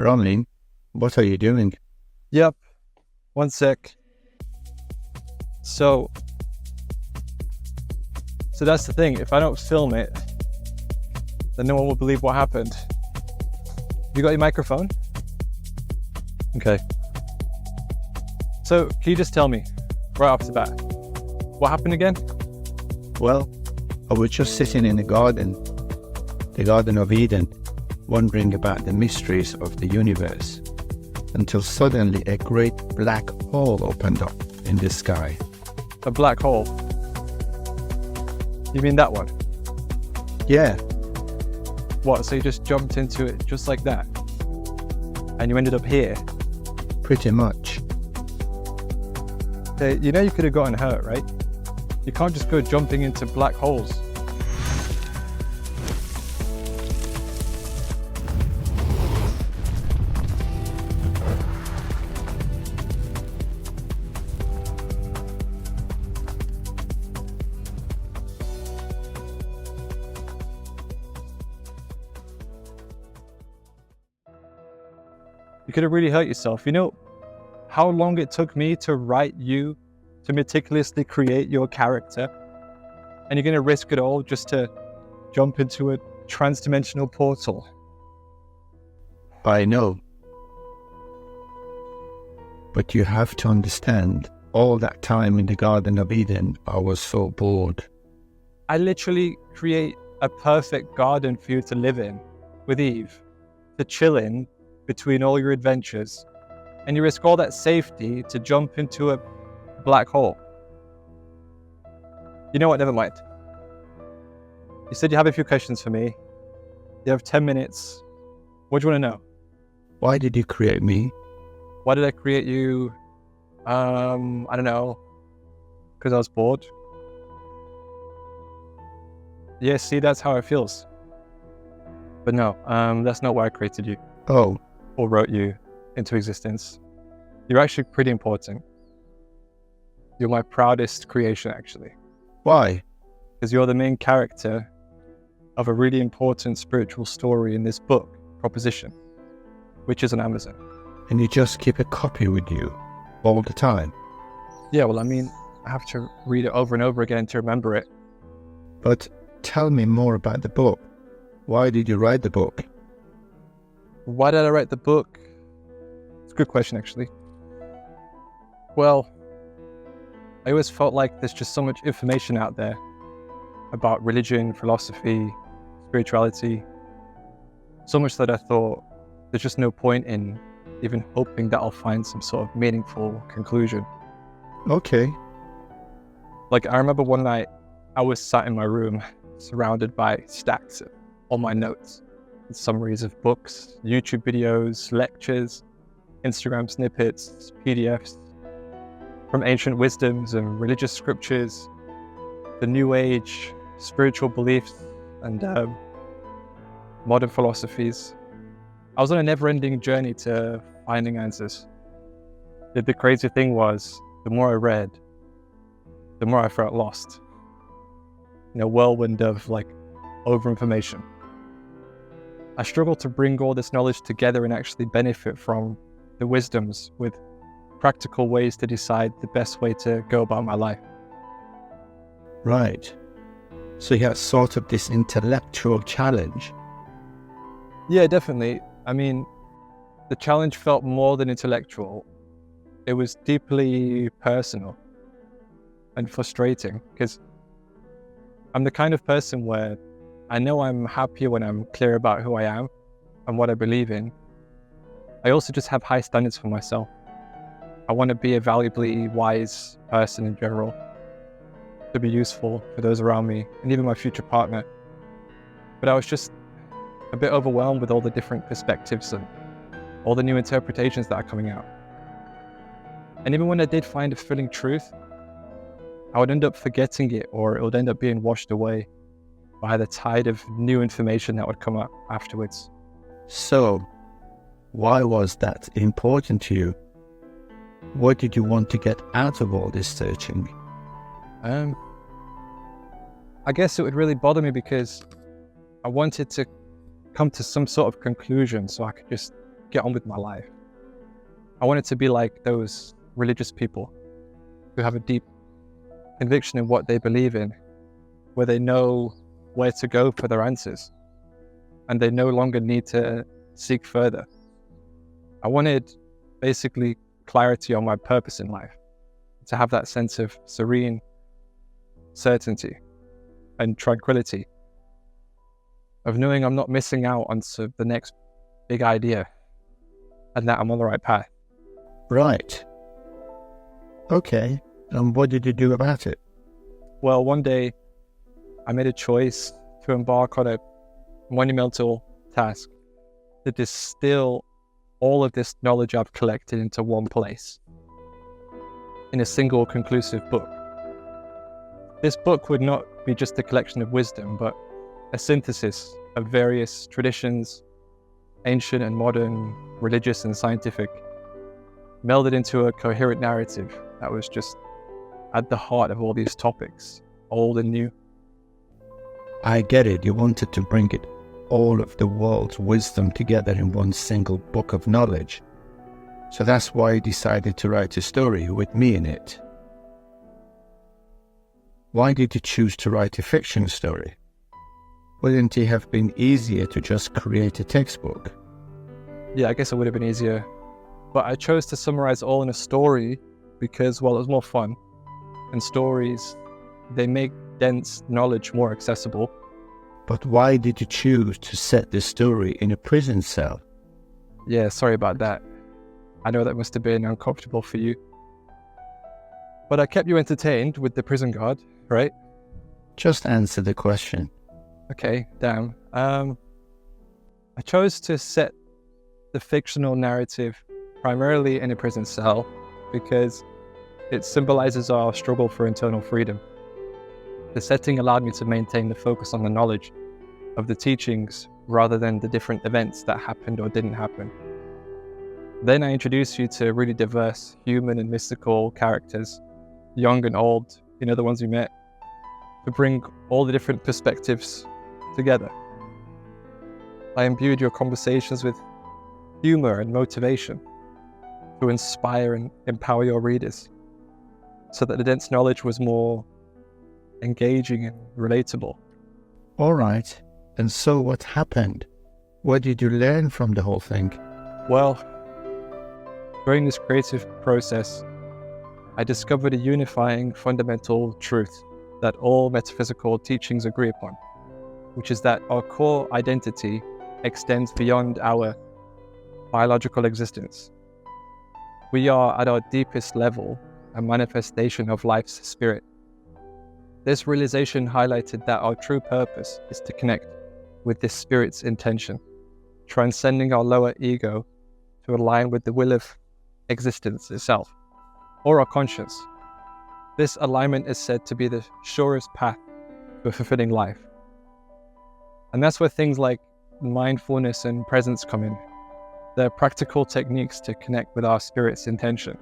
Ramin, what are you doing? Yep. One sec. So that's the thing. If I don't film it, then no one will believe what happened. You got your microphone? Okay. So can you just tell me, right off the bat, what happened again? Well, I was just sitting in the Garden of Eden, wondering about the mysteries of the universe, until suddenly a great black hole opened up in the sky. A black hole? You mean that one? Yeah, What, so you just jumped into it just like that? And you ended up here? pretty much. Hey, you know you could have gotten hurt, right? You can't just go jumping into black holes. You could have really hurt yourself. You know how long it took me to write you, to meticulously create your character? And you're going to risk it all just to jump into a trans-dimensional portal. I know. But you have to understand, all that time in the Garden of Eden, I was so bored. I literally create a perfect garden for you to live in with Eve, to chill in between all your adventures, and you risk all that safety to jump into a black hole. You know what, never mind. You said you have a few questions for me. You have 10 minutes. What do you want to know? Why did you create me? Why did I create you? I don't know. Because I was bored. Yeah, see, that's how it feels. But no, that's not why I created you Oh, or wrote you into existence. You're actually pretty important. You're my proudest creation, actually. why? Because you're the main character of a really important spiritual story in this book, Proposition, which is on Amazon. And you just keep a copy with you all the time. Yeah, well, I mean, I have to read it over and over again to remember it. But tell me more about the book. Why did you write the book? Why did I write the book? It's a good question, actually. Well, I always felt like there's just so much information out there about religion, philosophy, spirituality. So much that I thought there's just no point in even hoping that I'll find some sort of meaningful conclusion. Okay. Like, I remember one night I was sat in my room surrounded by stacks of all my notes and summaries of books, YouTube videos, lectures, Instagram snippets, PDFs from ancient wisdoms and religious scriptures, the New Age, spiritual beliefs, and modern philosophies. I was on a never-ending journey to finding answers. The crazy thing was, the more I read, the more I felt lost in a whirlwind of over-information. I struggled to bring all this knowledge together and actually benefit from the wisdoms with practical ways to decide the best way to go about my life. Right. So you had sort of this intellectual challenge. Yeah, definitely. I mean, the challenge felt more than intellectual. It was deeply personal and frustrating because I'm the kind of person where I know I'm happier when I'm clear about who I am and what I believe in. I also just have high standards for myself. I want to be a valuably wise person in general, to be useful for those around me and even my future partner. But I was just a bit overwhelmed with all the different perspectives and all the new interpretations that are coming out. And even when I did find a fulfilling truth, I would end up forgetting it, or it would end up being washed away by the tide of new information that would come up afterwards. So, why was that important to you? What did you want to get out of all this searching? I guess it would really bother me because I wanted to come to some sort of conclusion so I could just get on with my life. I wanted to be like those religious people who have a deep conviction in what they believe in, where they know where to go for their answers, and they no longer need to seek further. I wanted basically clarity on my purpose in life, to have that sense of serene certainty and tranquility, of knowing I'm not missing out on the next big idea and that I'm on the right path. Right. Okay. And what did you do about it? Well, one day I made a choice to embark on a monumental task to distill all of this knowledge I've collected into one place, in a single conclusive book. This book would not be just a collection of wisdom, but a synthesis of various traditions, ancient and modern, religious and scientific, melded into a coherent narrative that was just at the heart of all these topics, old and new. I get it. You wanted to bring it, all of the world's wisdom together in one single book of knowledge. So that's why you decided to write a story with me in it. Why did you choose to write a fiction story? Wouldn't it have been easier to just create a textbook? Yeah, I guess it would have been easier. But I chose to summarize all in a story because, well, it was more fun. And stories, they make dense knowledge more accessible. But why did you choose to set the story in a prison cell? Yeah, sorry about that. I know that must have been uncomfortable for you. But I kept you entertained with the prison guard, right? Just answer the question. Okay, damn. I chose to set the fictional narrative primarily in a prison cell because it symbolizes our struggle for internal freedom. The setting allowed me to maintain the focus on the knowledge of the teachings rather than the different events that happened or didn't happen. Then I introduced you to really diverse human and mystical characters, young and old, the ones we met, to bring all the different perspectives together. I imbued your conversations with humor and motivation to inspire and empower your readers so that the dense knowledge was more engaging and relatable. All right. And so what happened? What did you learn from the whole thing? Well, during this creative process, I discovered a unifying fundamental truth that all metaphysical teachings agree upon, which is that our core identity extends beyond our biological existence. We are, at our deepest level, a manifestation of life's spirit. This realization highlighted that our true purpose is to connect with this spirit's intention, transcending our lower ego to align with the will of existence itself, or our conscience. This alignment is said to be the surest path to a fulfilling life. And that's where things like mindfulness and presence come in. They're practical techniques to connect with our spirit's intention.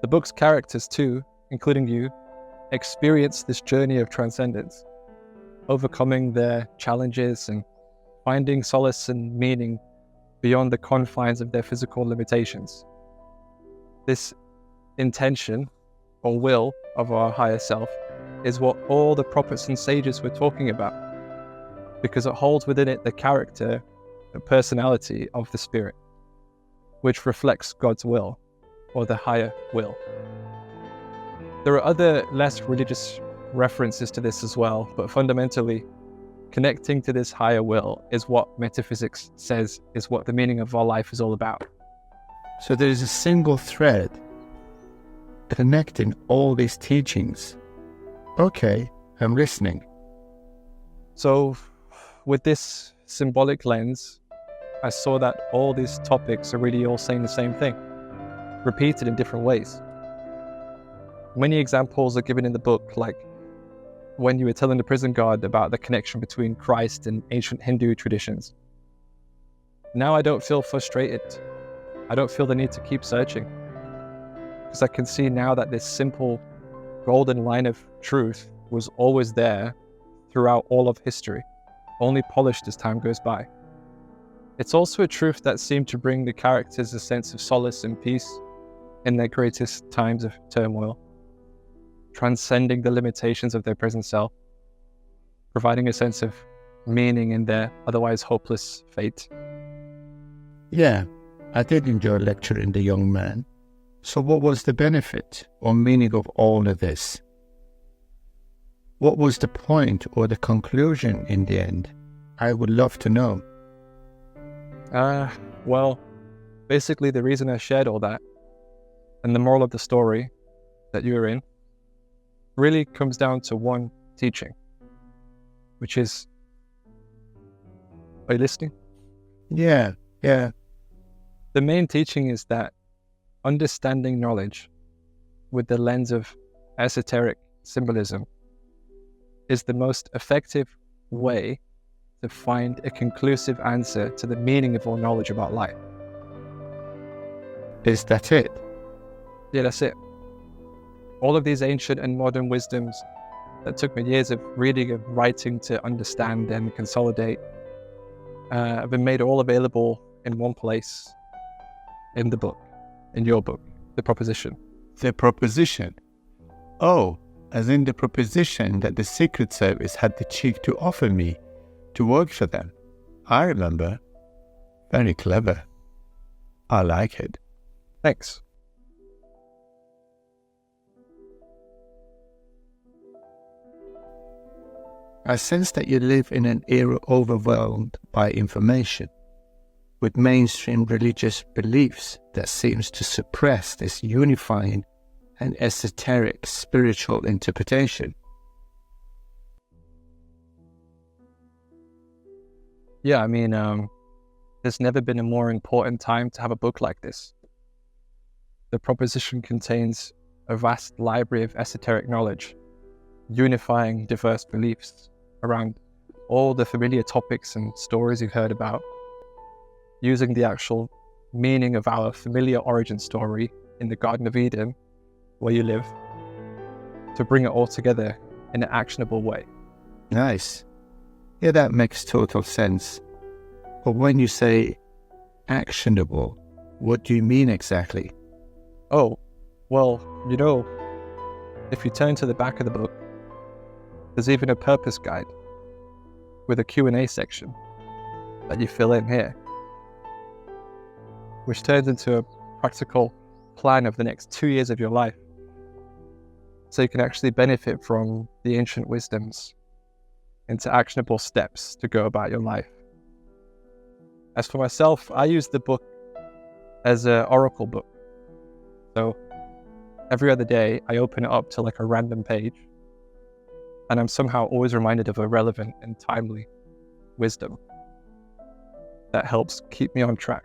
The book's characters too, including you, experience this journey of transcendence, overcoming their challenges and finding solace and meaning beyond the confines of their physical limitations. This intention or will of our higher self is what all the prophets and sages were talking about, because it holds within it the character and personality of the spirit, which reflects God's will, or the higher will. There are other less religious references to this as well, but fundamentally, connecting to this higher will is what metaphysics says is what the meaning of our life is all about. So there is a single thread connecting all these teachings. Okay, I'm listening. So with this symbolic lens, I saw that all these topics are really all saying the same thing, repeated in different ways. Many examples are given in the book, like when you were telling the prison guard about the connection between Christ and ancient Hindu traditions. Now I don't feel frustrated. I don't feel the need to keep searching, because I can see now that this simple golden line of truth was always there throughout all of history, only polished as time goes by. It's also a truth that seemed to bring the characters a sense of solace and peace in their greatest times of turmoil, transcending the limitations of their present self, providing a sense of meaning in their otherwise hopeless fate. Yeah, I did enjoy lecturing the young man. So what was the benefit or meaning of all of this? What was the point or the conclusion in the end? I would love to know. Well, basically the reason I shared all that and the moral of the story that you were in really comes down to one teaching, which is, are you listening? Yeah. The main teaching is that understanding knowledge with the lens of esoteric symbolism is the most effective way to find a conclusive answer to the meaning of all knowledge about life. Is that it? Yeah, that's it. All of these ancient and modern wisdoms that took me years of reading and writing to understand and consolidate have been made all available in one place, in the book, in your book, The Proposition. The proposition? Oh, as in the proposition that the Secret Service had the cheek to offer me to work for them. I remember. Very clever. I like it. Thanks. I sense that you live in an era overwhelmed by information, with mainstream religious beliefs that seems to suppress this unifying and esoteric spiritual interpretation. Yeah, I mean, there's never been a more important time to have a book like this. The proposition contains a vast library of esoteric knowledge, unifying diverse beliefs around all the familiar topics and stories you've heard about, using the actual meaning of our familiar origin story in the Garden of Eden, where you live, to bring it all together in an actionable way. Nice. Yeah, that makes total sense. But when you say actionable, what do you mean exactly? Oh, well, you know, if you turn to the back of the book, there's even a purpose guide with a Q&A section that you fill in here, which turns into a practical plan of the next 2 years of your life. So you can actually benefit from the ancient wisdoms into actionable steps to go about your life. As for myself, I use the book as an oracle book. So every other day, I open it up to like a random page, and I'm somehow always reminded of a relevant and timely wisdom that helps keep me on track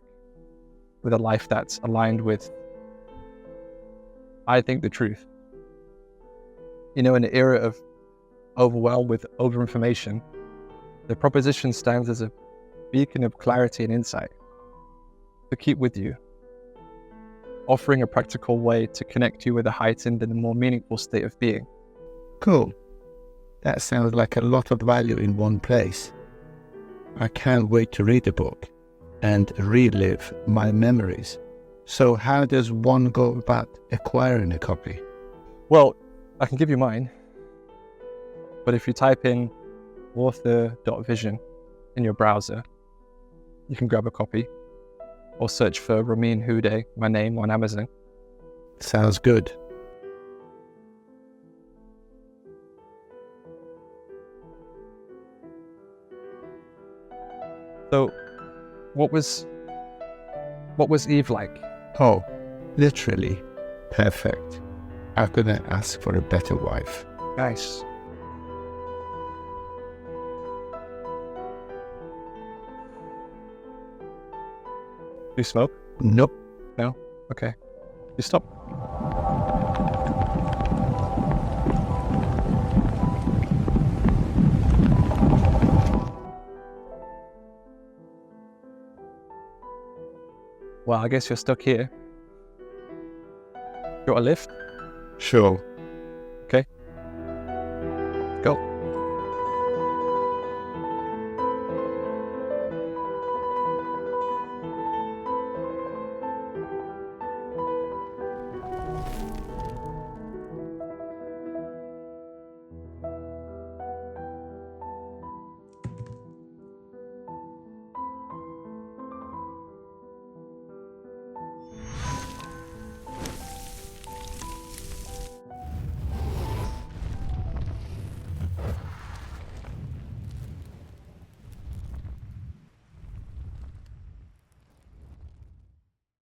with a life that's aligned with, I think, the truth. You know, in an era of overwhelmed with overinformation, the proposition stands as a beacon of clarity and insight to keep with you, offering a practical way to connect you with a heightened and a more meaningful state of being. Cool. That sounds like a lot of value in one place. I can't wait to read the book and relive my memories. So how does one go about acquiring a copy? Well, I can give you mine, but if you type in author.vision in your browser, you can grab a copy, or search for Ramin Hoodeh, my name, on Amazon. Sounds good. So, what was Eve like? Oh, literally perfect. I couldn't ask for a better wife. Nice. Do you smoke? Nope. No? Okay. You stop. Well, I guess you're stuck here. You want a lift? Sure. Okay. Go.